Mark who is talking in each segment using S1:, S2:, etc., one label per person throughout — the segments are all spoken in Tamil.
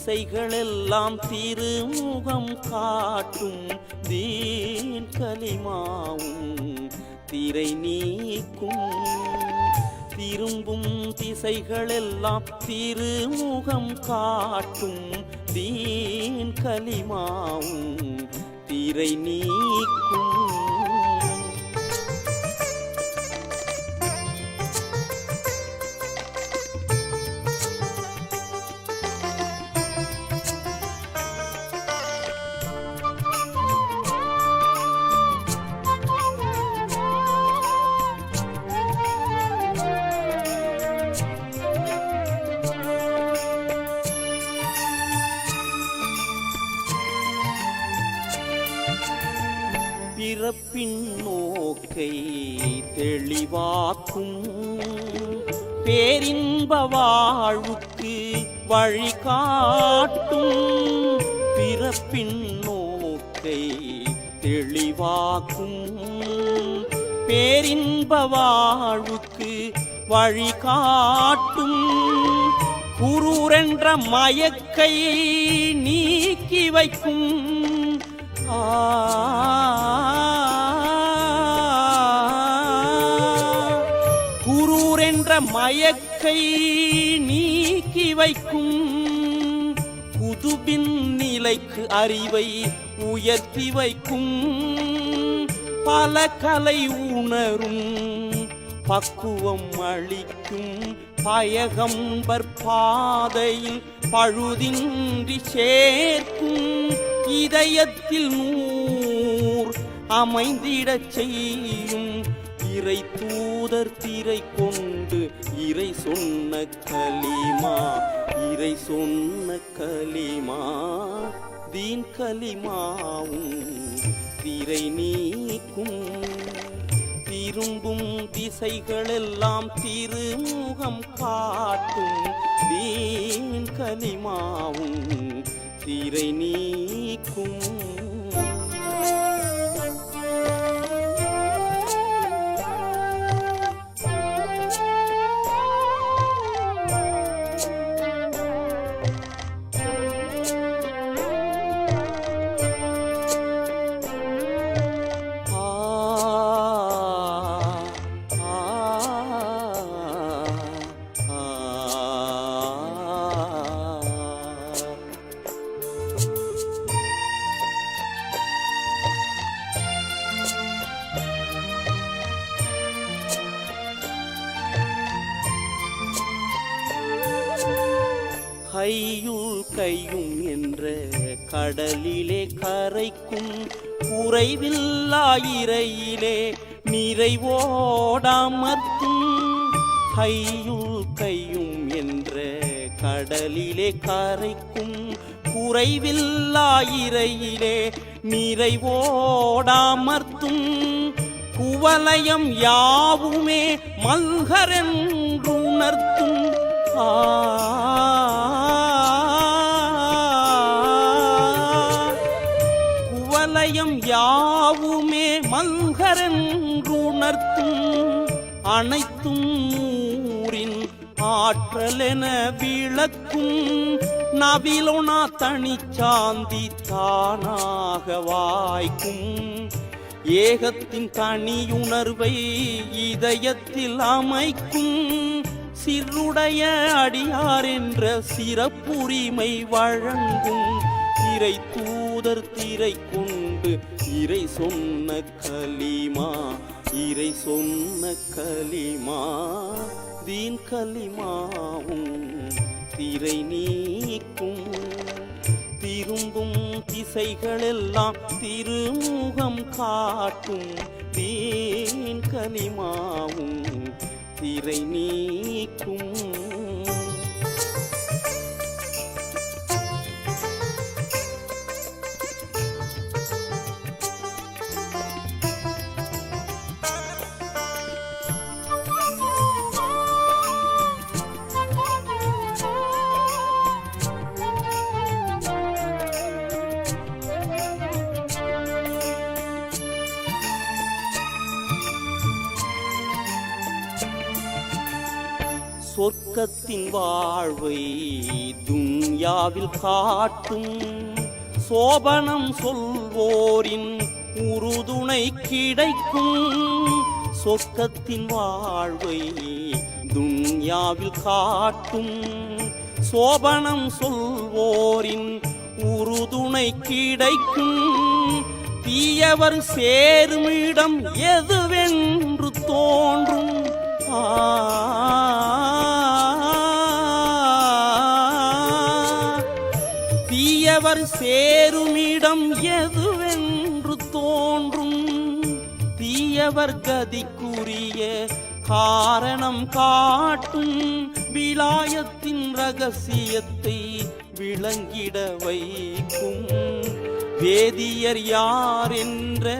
S1: திசைகளெல்லாம் திருமுகம் காட்டும் தீன் கலிமாவும் திரை நீக்கும். திரும்பும் திசைகளெல்லாம் திருமுகம் காட்டும் தீன் கலிமாவும் திரை நீக்கும். பிறப்பின் நோக்கை தெளிவாக்கும் பேரின்ப வாழ்வுக்கு வழிகாட்டும். பிறப்பின் நோக்கை தெளிவாக்கும் பேரின்ப வாழ்வுக்கு வழிகாட்டும். குரூரென்ற மயக்கை நீக்கி வைக்கும். குரூரென்ற மயக்கை நீக்கி வைக்கும். குதுபின் நிலைக்கு அறிவை உயர்த்தி வைக்கும். பல கலை உணரும் பக்குவம் அளிக்கும். பயகம்பர் பாதையில் பழுதின்றி சேர்க்கும். இதயத்தில் நூர் அமைந்திடச் செய்யும். இறை தூதர் திரை கொண்டு இறை சொன்ன கலிமா, இறை சொன்ன கலிமா தீன் கலிமாவும் திரை நீக்கும். திரும்பும் திசைகளெல்லாம் திருமுகம் காட்டும் தீன் கலிமாவும் திரை நீக்கும். கையுள் கையும் என்ற கடலிலே கரைக்கும். குறைவில்லாயிரையிலே நிறைவோடாமர்த்தும். கையுள் கையும் என்ற கடலிலே கரைக்கும். குறைவில்லாயிரையிலே நிறைவோடாமர்த்தும். குவலயம் யாவுமே மல்கரென்றுணர்த்தும். குவலயம் யாவுமே மல்கரென்றுணர்த்தும். அனைத்தும் நூறின் ஆற்றலென விளக்கும். நவிலொனா தனிச்சாந்தி தானாக வாய்க்கும். ஏகத்தின் தனியுணர்வை இதயத்தில் அமைக்கும். சிறுடைய அடியார் என்ற சிறப்புரிமை வழங்கும். இறை தூதர் திரை கொண்டு இறை சொன்ன கலிமா, இறை சொன்ன கலிமா தீன் கலிமாவும் திரை நீக்கும். திரும்பும் திசைகளெல்லாம் திருமுகம் காட்டும் தீன் கலிமாவும் திரை நீக்கும். சொர்க்கத்தின் வாழ்வை துன்யாவில் காட்டும் சோபனம் சொல்வோரின் உறுதுணை கிடைக்கும். சொர்க்கத்தின் வாழ்வை துன்யாவில் காட்டும் சோபனம் சொல்வோரின் உறுதுணை கிடைக்கும். தீயவர் சேருமிடம் எதுவென்று தோன்றும். தீயவர் சேருமிடம் எதுவென்று தோன்றும். தீயவர் கதிக்குரிய காரணம் காட்டும். விலாயத்தின் ரகசியத்தை விளங்கிட வைக்கும். வேதியர் யார் என்ற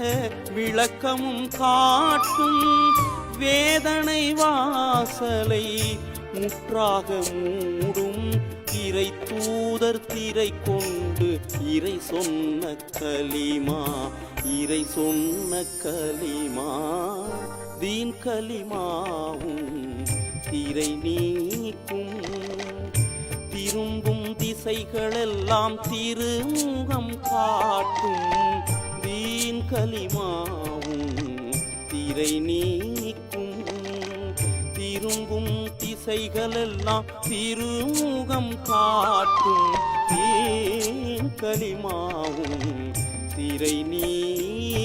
S1: விளக்கமும் காட்டும். வேதனை வாசலை முற்றாக மூடும். இறை தூதர் திரை கொண்டு இறை சொன்ன கலிமா, இறை சொன்ன கலிமா, தீன் கலிமாவும் திரை நீக்கும். திரும்பும் திசைகளெல்லாம் திருமுகம் காட்டும். தீன் கலிமாவும் திரை நீக்கும். திரும்பும் திசைகளெல்லாம் திருமுகம் காட்டும். தீன் கலிமாவும் திரை நீக்கும்.